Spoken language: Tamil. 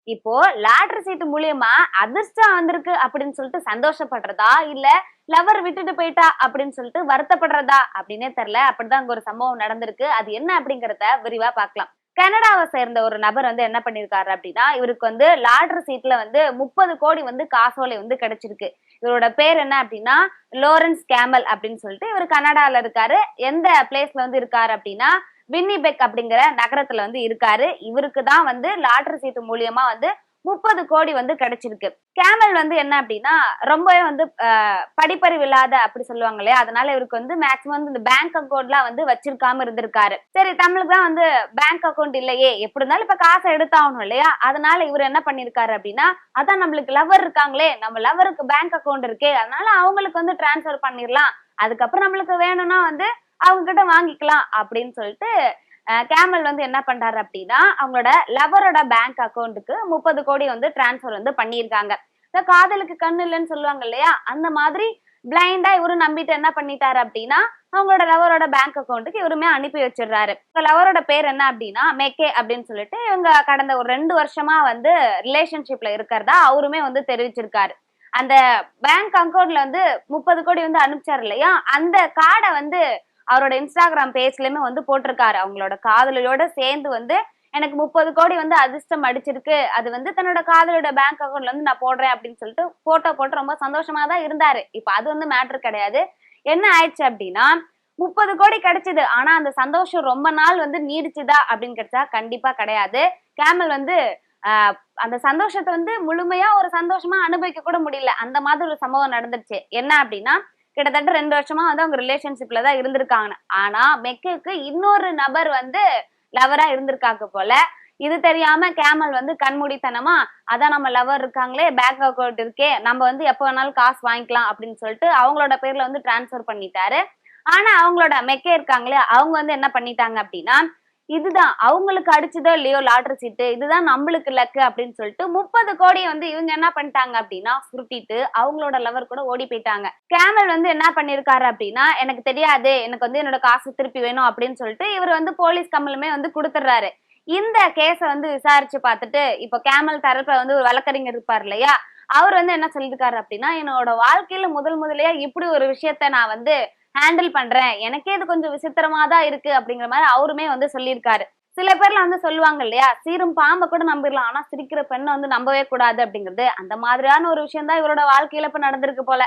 இப்போ லாட்டரி சீட்டு மூலியமா அதிர்ஷ்டம் வந்திருக்கு அப்படின்னு சொல்லிட்டு சந்தோஷப்படுறதா, இல்ல லவர் விட்டுட்டு போயிட்டா அப்படின்னு சொல்லிட்டு வருத்தப்படுறதா அப்படின்னே தெரியல. அப்படிதான் அங்க ஒரு சம்பவம் நடந்திருக்கு. அது என்ன அப்படிங்கறத விரிவா பார்க்கலாம். கனடாவை சேர்ந்த ஒரு நபர் வந்து என்ன பண்ணிருக்காரு அப்படின்னா, இவருக்கு வந்து லாட்டரி சீட்ல வந்து 30 கோடி வந்து காசோலை வந்து கிடைச்சிருக்கு. இவரோட பேர் என்ன அப்படின்னா லோரன்ஸ் கேமல் அப்படின்னு சொல்லிட்டு இவர் கனடால இருக்காரு. எந்த பிளேஸ்ல வந்து இருக்காரு அப்படின்னா வின்னிபெக் அப்படிங்கிற நகரத்துல வந்து இருக்காரு. இவருக்கு தான் வந்து லாட்டரி சீட்டு மூலியமா வந்து 30 கோடி வந்து கிடைச்சிருக்கு. கேமல் வந்து என்ன அப்படின்னா ரொம்பவே வந்து படிப்பறிவு இல்லாத அப்படி சொல்லுவாங்க இல்லையா, அதனால இவருக்கு வந்து மேக்சிமம் வந்து இந்த பேங்க் அக்கௌண்ட்லாம் வந்து வச்சிருக்காம இருந்திருக்காரு. சரி, தமிழுக்கு தான் வந்து பேங்க் அக்கௌண்ட் இல்லையே, எப்படி இருந்தாலும் இப்ப காசை எடுத்தாகணும் இல்லையா, அதனால இவர் என்ன பண்ணிருக்காரு அப்படின்னா, அதான் நம்மளுக்கு லவர் இருக்காங்களே, நம்ம லவருக்கு பேங்க் அக்கௌண்ட் இருக்கே, அதனால அவங்களுக்கு வந்து டிரான்ஸ்பர் பண்ணிடலாம், அதுக்கப்புறம் நம்மளுக்கு வேணும்னா வந்து அவங்க கிட்ட வாங்கிக்கலாம் அப்படின்னு சொல்லிட்டு கேமல் வந்து என்ன பண்றாரு அப்படின்னா அவங்களோட லவரோட பேங்க் அக்கௌண்ட்டுக்கு 30 கோடி வந்து டிரான்ஸ்பர் வந்து பண்ணியிருக்காங்க. காதலுக்கு கண்ணு இல்லைன்னு சொல்லுவாங்க இல்லையா, அந்த மாதிரி பிளைண்டா இவரு நம்பிட்டு என்ன பண்ணிட்டாரு அப்படின்னா அவங்களோட லவரோட பேங்க் அக்கௌண்ட்டுக்கு இவருமே அனுப்பி வச்சிடுறாரு. லவரோட பேர் என்ன அப்படின்னா மெக்கே அப்படின்னு சொல்லிட்டு இவங்க கடந்த ஒரு 2 வருஷமா வந்து ரிலேஷன்ஷிப்ல இருக்கிறதா அவருமே வந்து தெரிவிச்சிருக்காரு. அந்த பேங்க் அக்கௌண்ட்ல வந்து 30 கோடி வந்து அனுப்பிச்சாரு இல்லையா, அந்த கார்டை வந்து அவரோட இன்ஸ்டாகிராம் பேஜ்லயுமே வந்து போட்டிருக்காரு. அவங்களோட காதலியோட சேர்ந்து வந்து எனக்கு 30 கோடி வந்து அதிர்ஷ்டம் அடிச்சிருக்கு, அது வந்து தன்னோட காதலியோட பேங்க் அக்கௌண்ட்ல வந்து நான் போடுறேன் அப்படின்னு சொல்லிட்டு போட்டோ போட்டு ரொம்ப சந்தோஷமா தான் இருந்தாரு. இப்ப அது வந்து மேட்ரு கிடையாது. என்ன ஆயிடுச்சு அப்படின்னா 30 கோடி கிடைச்சது, ஆனா அந்த சந்தோஷம் ரொம்ப நாள் வந்து நீடிச்சுதா அப்படின்னு கிடைச்சா கண்டிப்பா கிடையாது. கேமல் வந்து அந்த சந்தோஷத்தை வந்து முழுமையா ஒரு சந்தோஷமா அனுபவிக்க கூட முடியல. அந்த மாதிரி ஒரு சம்பவம் நடந்துருச்சு. என்ன அப்படின்னா கிட்டத்தட்ட 2 வருஷமா வந்து அவங்க ரிலேஷன்ஷிப்ல தான் இருந்திருக்காங்க. ஆனா மெக்குக்கு இன்னொரு நபர் வந்து லவரா இருந்திருக்காங்க போல. இது தெரியாம கேமல் வந்து கண்மூடித்தனமா அதான் நம்ம லவர் இருக்காங்களே, பேங்க் அக்கௌண்ட் இருக்கே, நம்ம வந்து எப்ப வேணாலும் காசு வாங்கிக்கலாம் அப்படின்னு சொல்லிட்டு அவங்களோட பேர்ல வந்து டிரான்ஸ்பர் பண்ணிட்டாரு. ஆனா அவங்களோட மெக்கே இருக்காங்களே, அவங்க வந்து என்ன பண்ணிட்டாங்க அப்படின்னா இதுதான் அவங்களுக்கு அடிச்சதோ இல்லையோ லாட்டரி சீட்டு, இதுதான் நம்மளுக்கு லக்கு அப்படின்னு சொல்லிட்டு 30 கோடியை வந்து இவங்க என்ன பண்ணிட்டாங்க அப்படின்னா சுருட்டிட்டு அவங்களோட லவர் கூட ஓடி போயிட்டாங்க. கேமல் வந்து என்ன பண்ணிருக்காரு அப்படின்னா எனக்கு தெரியாது, எனக்கு வந்து என்னோட காசு திருப்பி வேணும் அப்படின்னு சொல்லிட்டு இவர் வந்து போலீஸ் கம்மலுமே வந்து கொடுத்துடுறாரு. இந்த கேஸ வந்து விசாரிச்சு பார்த்துட்டு இப்போ கேமல் தரப்புல வந்து ஒரு வழக்கறிஞர் இருப்பார் இல்லையா, அவர் வந்து என்ன சொல்லியிருக்காரு அப்படின்னா என்னோட வாழ்க்கையில முதலையா இப்படி ஒரு விஷயத்த நான் வந்து ஹேண்டில் பண்றேன், எனக்கே இது கொஞ்சம் விசித்திரமா தான் இருக்கு அப்படிங்கிற மாதிரி அவருமே வந்து சொல்லியிருக்காரு. சில பேர்ல வந்து சொல்லுவாங்க இல்லையா, சீரும் பாம்பை கூட நம்பிடலாம், ஆனா சிரிக்கிற பெண்ணை வந்து நம்பவே கூடாது அப்படிங்கிறது, அந்த மாதிரியான ஒரு விஷயம் தான் இவரோட வாழ்க்கையில இப்ப நடந்திருக்கு போல.